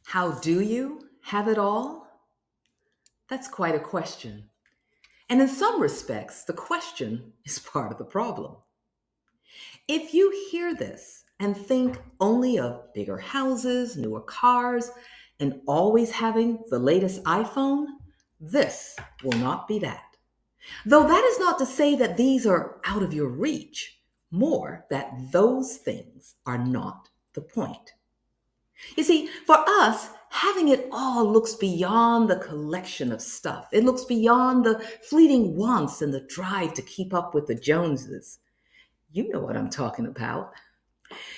How do you have it all? That's quite a question. And in some respects, the question is part of the problem. If you hear this and think only of bigger houses, newer cars, and always having the latest iPhone, this will not be that. Though that is not to say that these are out of your reach, more that those things are not the point. You see, for us, having it all looks beyond the collection of stuff. It looks beyond the fleeting wants and the drive to keep up with the Joneses. You know what I'm talking about.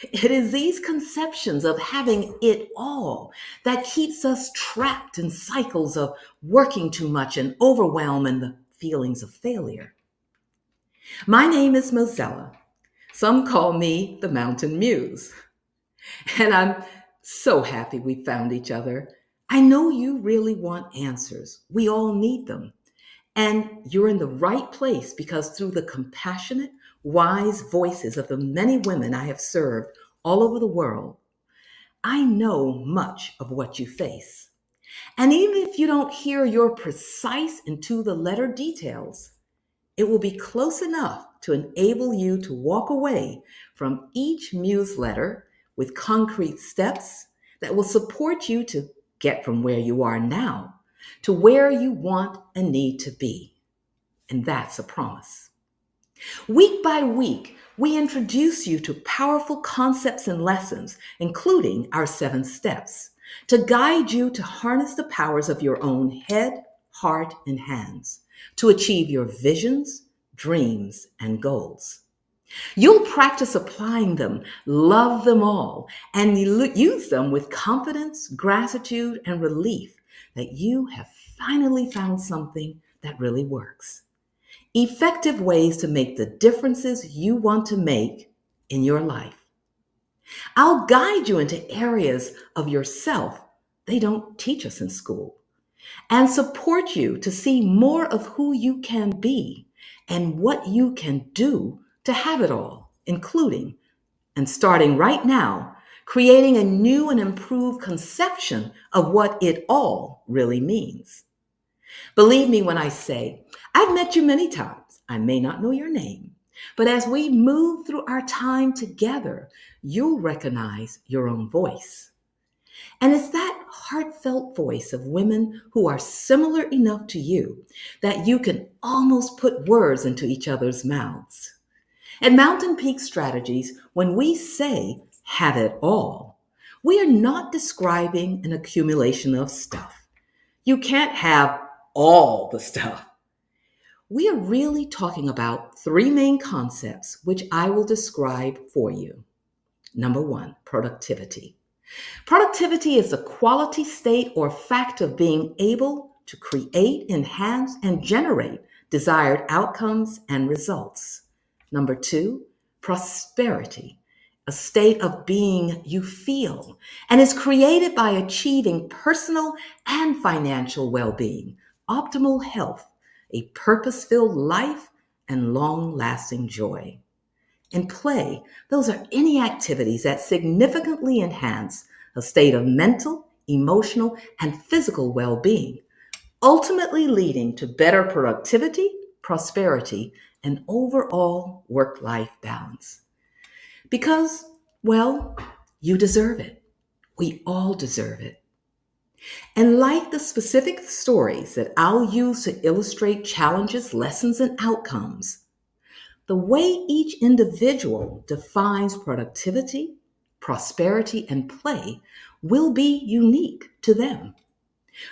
It is these conceptions of having it all that keeps us trapped in cycles of working too much and overwhelm and the feelings of failure. My name is Mozella. Some call me the Mountain Muse. And I'm so happy we found each other. I know you really want answers. We all need them. And you're in the right place because through the compassionate, wise voices of the many women I have served all over the world, I know much of what you face. And even if you don't hear your precise and to the letter details, it will be close enough to enable you to walk away from each newsletter with concrete steps that will support you to get from where you are now to where you want and need to be. And that's a promise. Week by week, we introduce you to powerful concepts and lessons, including our 7 steps, to guide you to harness the powers of your own head, heart, and hands to achieve your visions, dreams, and goals. You'll practice applying them, love them all, and use them with confidence, gratitude, and relief that you have finally found something that really works. Effective ways to make the differences you want to make in your life. I'll guide you into areas of yourself they don't teach us in school and support you to see more of who you can be and what you can do to have it all, including, and starting right now, creating a new and improved conception of what it all really means. Believe me when I say, I've met you many times. I may not know your name, but as we move through our time together, you'll recognize your own voice. And it's that heartfelt voice of women who are similar enough to you that you can almost put words into each other's mouths. At Mountain Peak Strategies, when we say have it all, we are not describing an accumulation of stuff. You can't have all the stuff. We are really talking about 3 main concepts, which I will describe for you. Number 1, productivity. Productivity is the quality state or fact of being able to create, enhance, and generate desired outcomes and results. Number 2, prosperity, a state of being you feel and is created by achieving personal and financial well-being, optimal health, a purpose-filled life, and long-lasting joy. And play, those are any activities that significantly enhance a state of mental, emotional, and physical well-being, ultimately leading to better productivity, prosperity, and overall work-life balance. Because, well, you deserve it. We all deserve it. And like the specific stories that I'll use to illustrate challenges, lessons, and outcomes, the way each individual defines productivity, prosperity, and play will be unique to them.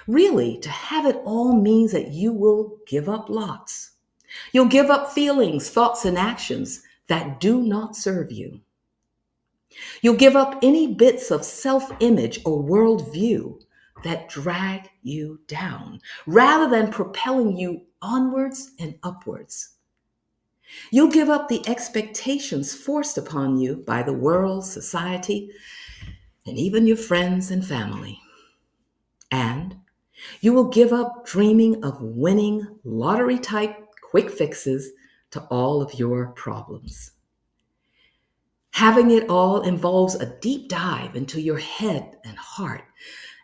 Really, to have it all means that you will give up lots. You'll give up feelings, thoughts, and actions that do not serve you. You'll give up any bits of self-image or worldview that drag you down, rather than propelling you onwards and upwards. You'll give up the expectations forced upon you by the world, society, and even your friends and family. And you will give up dreaming of winning lottery-type quick fixes to all of your problems. Having it all involves a deep dive into your head and heart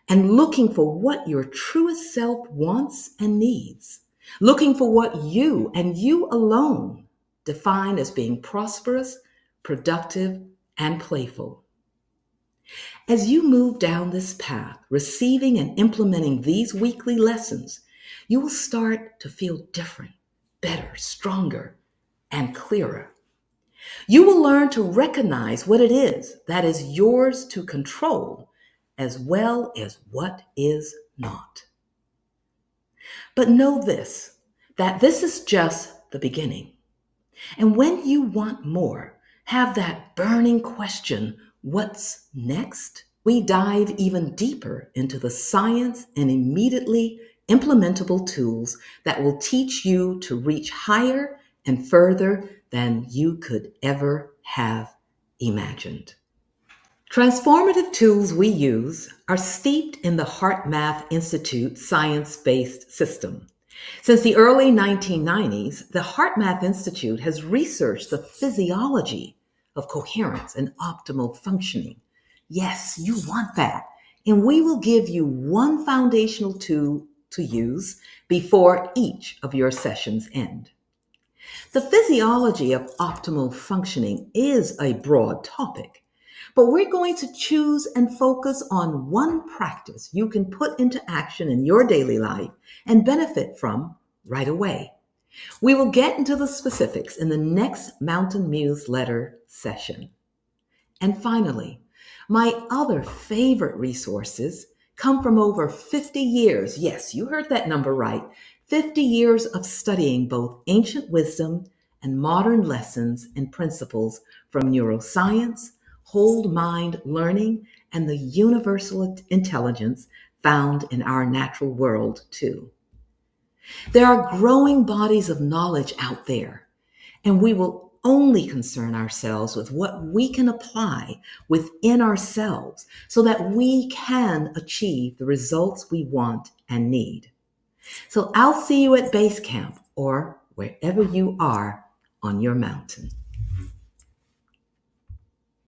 and looking for what your truest self wants and needs, looking for what you and you alone define as being prosperous, productive, and playful. As you move down this path, receiving and implementing these weekly lessons, you will start to feel different, better, stronger, and clearer. You will learn to recognize what it is that is yours to control, as well as what is not. But know this, that this is just the beginning. And when you want more, have that burning question, what's next? We dive even deeper into the science and immediately implementable tools that will teach you to reach higher and further than you could ever have imagined. Transformative tools we use are steeped in the HeartMath Institute science-based system. Since the early 1990s, the HeartMath Institute has researched the physiology of coherence and optimal functioning. Yes, you want that. And we will give you one foundational tool to use before each of your sessions end. The physiology of optimal functioning is a broad topic, but we're going to choose and focus on one practice you can put into action in your daily life and benefit from right away. We will get into the specifics in the next Mountain Muse letter session. And finally, my other favorite resources come from over 50 years. Yes, you heard that number right. 50 years of studying both ancient wisdom and modern lessons and principles from neuroscience, whole mind learning, and the universal intelligence found in our natural world, too. There are growing bodies of knowledge out there, and we will only concern ourselves with what we can apply within ourselves so that we can achieve the results we want and need. So I'll see you at base camp or wherever you are on your mountain.